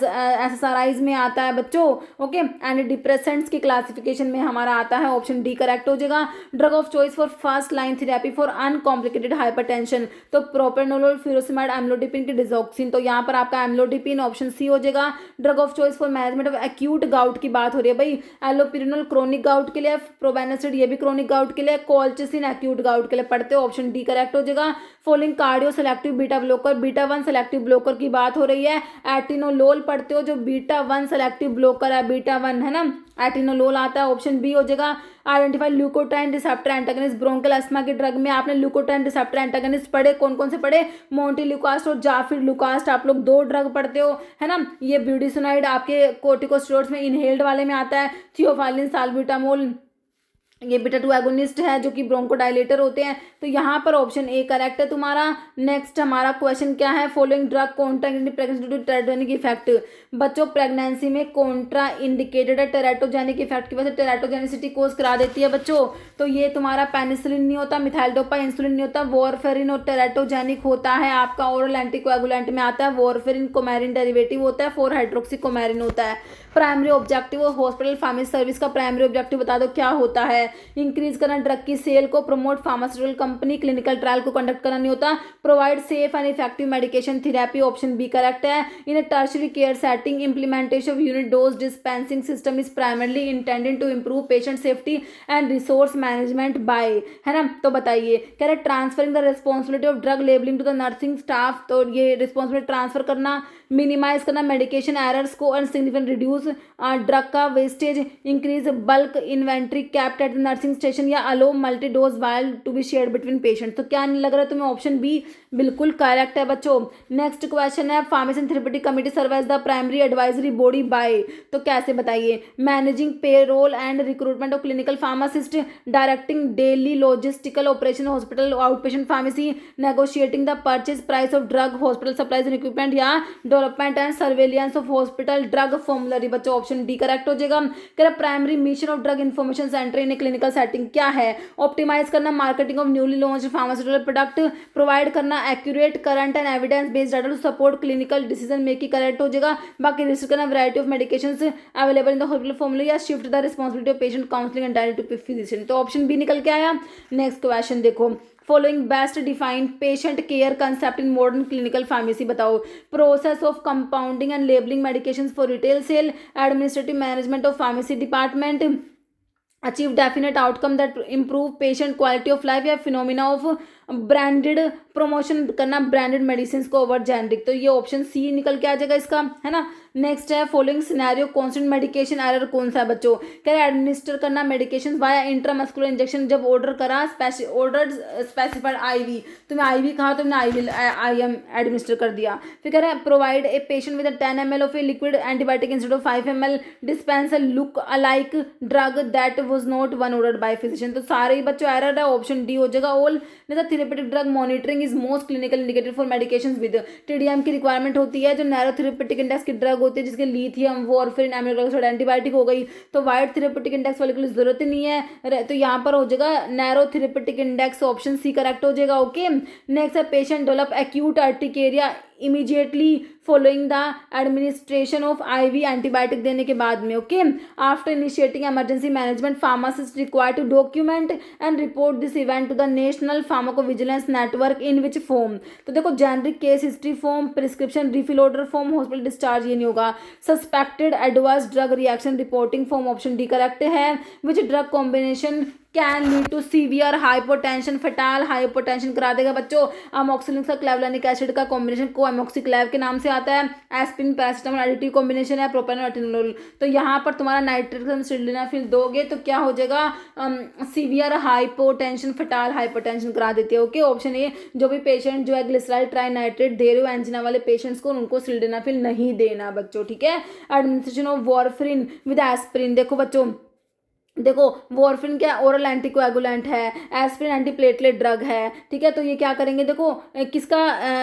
एसएसआरआईज में आता है बच्चों, ओके, एंटी डिप्रेसेंट्स की क्लासिफिकेशन में हमारा आता है, ऑप्शन डी करेक्ट हो जाएगा। Drug of choice for first line therapy for uncomplicated hypertension, तो प्रोपेनोलोल, फ्यूरोसिमाइड, एम्लोडिपिन की डिजॉक्सिन, तो यहाँ पर आपका एम्लोडिपिन ऑप्शन सी हो जाएगा। Drug of choice for management of acute gout की बात हो रही है भाई, एलोपिरिनोल क्रोनिक गाउट के लिए, प्रोबेनासिड ये भी क्रोनिक गाउट के लिए, कोल्चिसिन एक्यूट गाउट के लिए पढ़ते हो, ऑप्शन डी करेक्ट हो जाएगा। Following cardio selective beta blocker, beta 1 selective blocker की बात हो रही है, एटिनोलोल पढ़ते हो जो बीटा 1 सेलेक्टिव ब्लॉकर है, बीटा 1 है ना, एटिनोलोल आता है, ऑप्शन बी हो जाएगा। Identify leukotriene receptor antagonist, bronchial asthma के ड्रग में आपने ल्यूकोट्राइन रिसेप्टर एंटागनिस्ट पढ़े, कौन कौन से पढ़े, मोंटेल्यूकास्ट और जाफिर लुकास्ट, आप लोग 2 ड्रग पढ़ते हो, है ना, ये ब्यूडिसोनाइड आपके कोर्टिकोस्टेरॉइड्स में इनहेल्ड वाले में आता है, थियोफाइलिन, साल्ब्यूटामोल ये बीटा 2 एगोनिस्ट है जो कि ब्रोंकोडाइलेटर होते हैं, तो यहाँ पर ऑप्शन ए करेक्ट है तुम्हारा। नेक्स्ट हमारा क्वेश्चन क्या है, following drug contra pregnancy due to teratogenic effect, बच्चों प्रेगनेंसी में कॉन्ट्रा इंडिकेटेड है टेराटोजेनिक इफेक्ट की वजह से, टेराटोजेनिसिटी कोज करा देती है बच्चों, तो ये तुम्हारा पेनिसिलिन नहीं होता, मिथाइलडोपा इंसुलिन नहीं होता, वॉरफेरिन और टेराटोजेनिक होता है आपका, ओरल एंटीकोएगुलेंट में आता है, वॉरफेरिन कोमेरिन डेरिवेटिव होता है, 4 हाइड्रोक्सी कोमेरिन होता है। प्राइमरी ऑब्जेक्टिव और हॉस्पिटल फार्मेसी सर्विस का प्राइमरी ऑब्जेक्टिव बता दो क्या होता है, इंक्रीज करना ड्रग की सेल को, promote pharmaceutical company, clinical trial को कंडक्ट करना नहीं होता, provide safe and effective medication therapy, option B correct है। In tertiary care setting implementation of unit dose dispensing system is primarily intended to improve patient safety and resource management by, है ना, तो बताइए कह रहे transferring the responsibility of drug labeling to the nursing staff, तो ये responsibility transfer करना, minimize करना मेडिकेशन एरर्स को और सिग्निफिकेंट रिड्यूस ड्रग का wastage, increase bulk inventory kept at nursing station या allow multi dose vial to be share between patient. तो क्या नहीं लग रहा है तुम्हें? ऑप्शन बी बिल्कुल करेक्ट है बच्चों। नेक्स्ट क्वेश्चन है, pharmacy and therapeutic committee serve as the primary advisory body by, तो कैसे बताइए? Managing payroll and recruitment of clinical pharmacist, directing daily logistical operation hospital outpatient pharmacy, negotiating the purchase price of drug hospital supplies and equipment, या development and surveillance of hospital drug formulary. बच्चों option D correct हो जाएगा। कह primary mission of drug information center in a clinical setting क्या है? Optimize करना marketing of newly launch pharmaceutical product, provide करना accurate current and evidence based data to support clinical decision making, correct हो जाएगा। बाकी रिस्क करना variety of medications available in the hospital formula, या shift the responsibility of patient counselling entirely to physician. तो option B निकल के आया। Next question देखो, following best defined patient care concept in modern clinical pharmacy. बताओ, process of compounding and labelling medications for retail sale, administrative management of pharmacy department, achieve definite outcome that improve patient quality of life, या phenomena of branded promotion करना branded medicine को over generic. तो ये option C निकल के आ जाएगा इसका, है ना। नेक्स्ट है, following scenario constant medication error कौन सा है बच्चों? कह रहे एडमिनिस्टर करना मेडिकेशन वाया इंट्रामस्कुलर इंजेक्शन, जब ऑर्डर करा ऑर्डर स्पेसिफाइड आईवी, तुम्हें आईवी कहा तुमने आईएम एडमिनिस्टर कर दिया। फिर कह रहे हैं provide a patient with 10 ml of a liquid antibiotic instead of 5 ml, dispense a look alike drug that was not one ordered bye physician. तो सारे ही बच्चों एरर है, ऑप्शन डी हो जाएगा। All therapeutic drug monitoring is most clinical indicated for medications with TDM की requirement होती है, जो नैरो थेरेपेटिक इंडेक्स की ड्रग होती है, जिसके लिथियम वॉरफेरिन एमिनोग्लाइकोसाइड एंटीबायोटिक हो गई, तो वाइड थेरेपेटिक इंडेक्स वाले के लिए जरूरत ही नहीं है। तो यहाँ पर हो जाएगा narrow therapeutic index, option C correct हो जाएगा। ओके, नेक्स्ट है patient develop acute urticaria immediately following the administration of IV antibiotic देने के बाद में। Okay, after initiating emergency management pharmacist required to document and report this event to the national pharmacovigilance network in which form. तो देखो, generic case history form, prescription refill order form, hospital discharge, ये नहीं होगा। Suspected adverse drug reaction reporting form, option D correct है। Which drug combination can lead to severe hypotension, fatal hypotension करा देगा बच्चों? Amoxicillin का क्लेवलानिक एसिड का combination को अमोक्सिक्लेव के नाम से आता है। एस्पिरिन पैरासिटामोल एडिटिव कॉम्बिनेशन है, प्रोपेनॉल एटेनोल। तो यहाँ पर तुम्हारा नाइट्रेट सिल्डेनाफिल दोगे तो क्या हो जाएगा? सीवियर हाइपोटेंशन, फेटाल हाइपोटेंशन करा देती है। ओके, ऑप्शन ए, जो भी पेशेंट जो है ग्लिसराइल ट्राइनाइट्रेट दे रहे हो एंजिना वाले पेशेंट्स को, उनको सिल्डेनाफिल नहीं देना बच्चों, ठीक है। Administration of warfarin with aspirin, देखो बच्चों, देखो वॉरफिन क्या ओरल एंटीकोएगुलेंट है, एस्पिरिन एंटीप्लेटलेट ड्रग है, ठीक है। तो ये क्या करेंगे, देखो किसका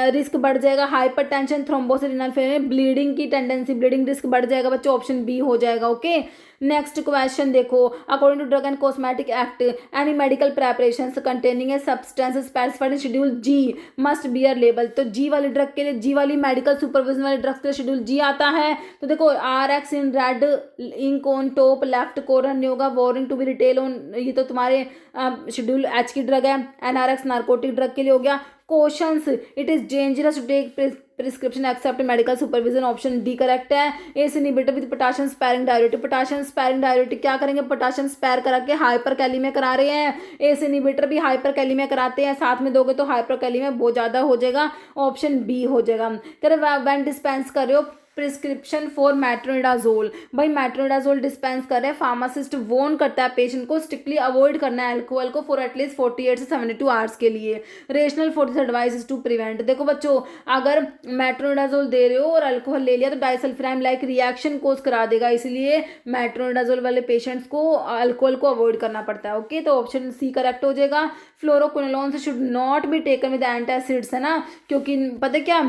रिस्क बढ़ जाएगा? Hypertension, thrombosis, renal failure, bleeding की टेंडेंसी, ब्लीडिंग रिस्क बढ़ जाएगा बच्चों, ऑप्शन बी हो जाएगा। ओके, नेक्स्ट क्वेश्चन देखो, according to drug and cosmetic act any medical preparations containing a substance specified in schedule G must bear label. तो G वाली drug के लिए, जी वाली मेडिकल सुपरविजन वाली ड्रग्स के लिए शेड्यूल जी आता है। तो देखो RX in red ink on top left corner नहीं होगा, warning to be retail on, ये तो तुम्हारे शेड्यूल H की ड्रग है। NRX नार्कोटिक ड्रग के लिए हो गया। Questions, it is dangerous to take prescription except medical supervision, option D correct है। ACE inhibitor with potassium sparing diuretic, potassium sparing diuretic क्या करेंगे? पोटेशियम स्पैर करा के हाइपर कैलीमिया करा रहे हैं। एस इनहिबिटर भी हाइपर कैलीमिया कराते हैं, साथ में दोगे तो हाइपर कैलीमिया बहुत ज़्यादा हो जाएगा, ऑप्शन बी हो जाएगा। कह रहे व्हेन डिस्पेंस कर रहे हो प्रिस्क्रिप्शन फॉर मेट्रोनिडाजोल, भाई मेट्रोनिडाजोल डिस्पेंस कर रहे हैं, फार्मासिस्ट वॉर्न करता है पेशेंट को स्ट्रिक्टली अवॉइड करना है अल्कोहल को फॉर एटलीस्ट 48 से 72 आवर्स के लिए। Rational for this advice is to prevent. देखो बच्चों, अगर मेट्रोनिडाजोल दे रहे हो और अल्कोहल ले लिया तो डाइसल्फिराइम लाइक रिएक्शन कोज करा देगा, इसलिए मेट्रोनिडाजोल वाले पेशेंट्स को अल्कोहल को अवॉइड करना पड़ता है। ओके, तो ऑप्शन सी करेक्ट हो जाएगा। Fluoroquinolone should not be taken with antacids, है ना, क्योंकि पता क्या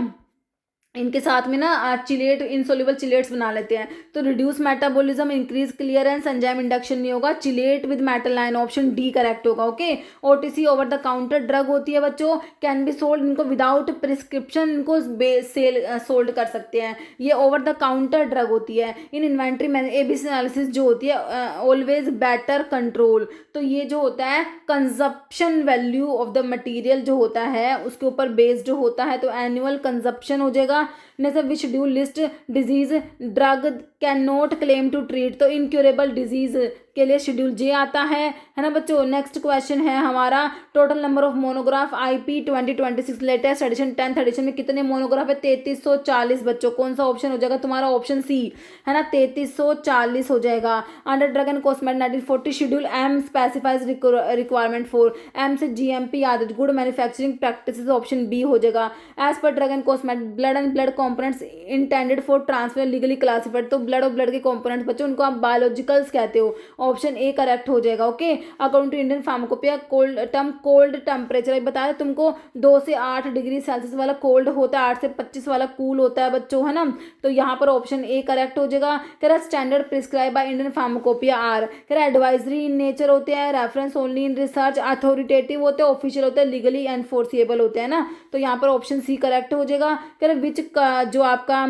इनके साथ में ना चिलेट इनसोल्युबल चिलेट्स बना लेते हैं, तो reduce metabolism, increase clearance, enzyme induction नहीं होगा, chelate with metal ion, option D correct होगा। Okay, OTC over the counter drug होती है बच्चों, कैन बी सोल्ड, इनको विदाउट प्रिस्क्रिप्शन इनको सेल सोल्ड कर सकते हैं, ये ओवर द काउंटर ड्रग होती है। इन इन्वेंट्री में ABC एनालिसिस जो होती है ऑलवेज बेटर कंट्रोल, तो ये जो होता है consumption value of the material जो होता है उसके ऊपर बेस्ड जो होता है, तो एनुअल कंजप्शन हो जाएगा। Next which schedule list disease drug can not claim to treat, तो इनक्यूरेबल डिजीज के लिए शेड्यूल जे आता है ना बच्चों। नेक्स्ट क्वेश्चन है हमारा, total number of monograph IP 2026 latest edition 10th edition में कितने मोनोग्राफ है? 3340 बच्चों। कौन सा ऑप्शन हो जाएगा तुम्हारा? ऑप्शन सी है ना, 3340 हो जाएगा। Under drug and cosmetic 1940 schedule M specifies requirement for, M से जीएमपी आदत good manufacturing practices, option B हो जाएगा। As per drug and cosmetic blood and blood components intended for transfer legally classified, तो blood और blood के components बच्चों उनको आप बायोलॉजिकल्स कहते हो, ऑप्शन ए करेक्ट हो जाएगा। Okay, according to Indian pharmacopoeia cold temperature बताया तुमको 2 से 8 डिग्री सेल्सियस वाला कोल्ड होता है, 8 से 25 वाला कूल होता है बच्चों, है ना। तो यहाँ पर ऑप्शन ए करेक्ट हो जाएगा। कह रहा standard prescribe by Indian pharmacopoeia are, कह रहा एडवाइजरी इन नेचर होते हैं, reference only in research, authoritative होते हैं, ऑफिशियल होते हैं, लीगली एनफोर्सिएबल होते हैं ना। तो यहाँ पर ऑप्शन सी करेक्ट हो जाएगा। कह रहा विच जो आपका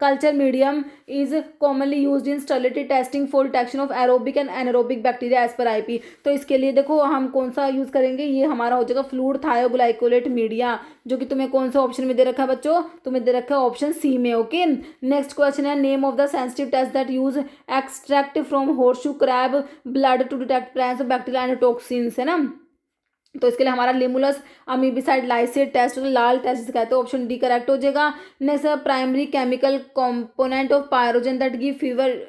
culture medium is commonly use in sterility testing for detection of aerobic and anaerobic bacteria as per IP, तो इसके लिए देखो हम कौन सा यूज करेंगे, ये हमारा हो जाएगा फ्लूइड थायोग्लाइकोलेट मीडिया, जो कि तुम्हें कौन सा ऑप्शन में दे रखा है बच्चों? तुम्हें दे रखा है ऑप्शन सी में। ओके, नेक्स्ट क्वेश्चन है, name of the sensitive test that use extract from horseshoe crab blood to detect presence of bacteria and toxins, है ना। तो इसके लिए हमारा limulus amoebocyte lysate test, LAL test जिसे कहते हैं, ऑप्शन डी करेक्ट हो जाएगा। Next primary chemical component of pyrogen that give fever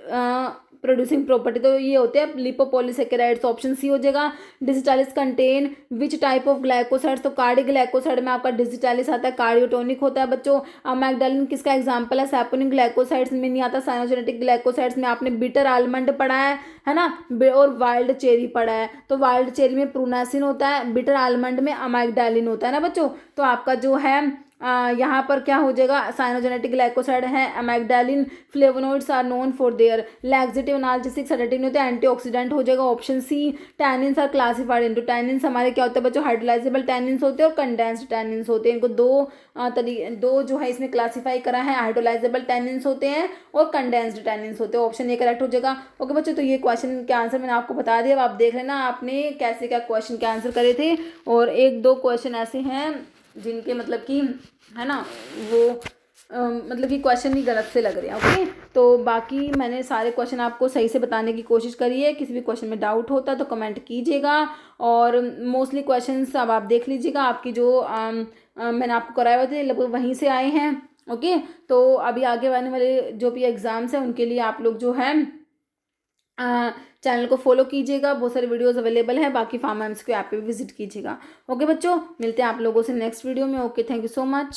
producing property, तो ये होते हैं लिपोपॉलीसेकेराइड्स, ऑप्शन सी हो जाएगा। Digitalis contain which type of glycosides, तो कार्डिक ग्लाइकोसाइड में आपका डिजिटालिस आता है, कार्डियोटोनिक होता है बच्चों। मैग्डालिन किसका एग्जांपल है? सैपोनिक ग्लाइकोसाइड्स में नहीं आता, साइनोजेनेटिक ग्लाइकोसाइड्स में आपने बिटर आलमंड पढ़ा है ना, और वाइल्ड चेरी पढ़ा है। तो वाइल्ड चेरी में प्रूनासिन होता है, बिटर आलमंड में अमाइगडालिन होता है ना बच्चों। तो आपका जो है यहाँ पर क्या हो जाएगा? साइनोजेनेटिक ग्लाइकोसाइड है amygdalin. Flavonoids are known for their laxative analgesic sedative होते हैं, एंटीऑक्सीडेंट हो जाएगा, option C. Tannins are classified into, tannins हमारे क्या होते हैं बच्चों? हाइड्रोलाइजेबल टैनिन्स होते हैं और कंडेंस्ड टैनिन्स होते हैं। इनको दो जो है इसमें क्लासीफाई करा है, हाइड्रोलाइजेबल टैनिन्स होते हैं और कंडेंस्ड टैनिन्स होते हैं, ऑप्शन ए करेक्ट हो जाएगा। ओके बच्चों, तो ये क्वेश्चन के आंसर मैंने आपको बता दिया। अब आप देख लेना आपने कैसे क्या क्वेश्चन के आंसर करे थे, और एक दो क्वेश्चन ऐसे हैं जिनके मतलब कि है ना वो मतलब कि क्वेश्चन ही गलत से लग रहे हैं। ओके, तो बाकी मैंने सारे क्वेश्चन आपको सही से बताने की कोशिश करी है। किसी भी क्वेश्चन में डाउट होता है तो कमेंट कीजिएगा, और मोस्टली क्वेश्चंस अब आप देख लीजिएगा, आपकी जो मैंने आपको कराए हुए थे लगभग वहीं से आए हैं। ओके, तो अभी आगे आने वाले जो भी एग्ज़ाम्स हैं उनके लिए आप लोग जो है चैनल को फॉलो कीजिएगा, बहुत सारे वीडियोस अवेलेबल हैं। बाकी फार्मा एम्स के ऐप पे भी विजिट कीजिएगा। ओके बच्चों, मिलते हैं आप लोगों से नेक्स्ट वीडियो में। Okay, thank you so much.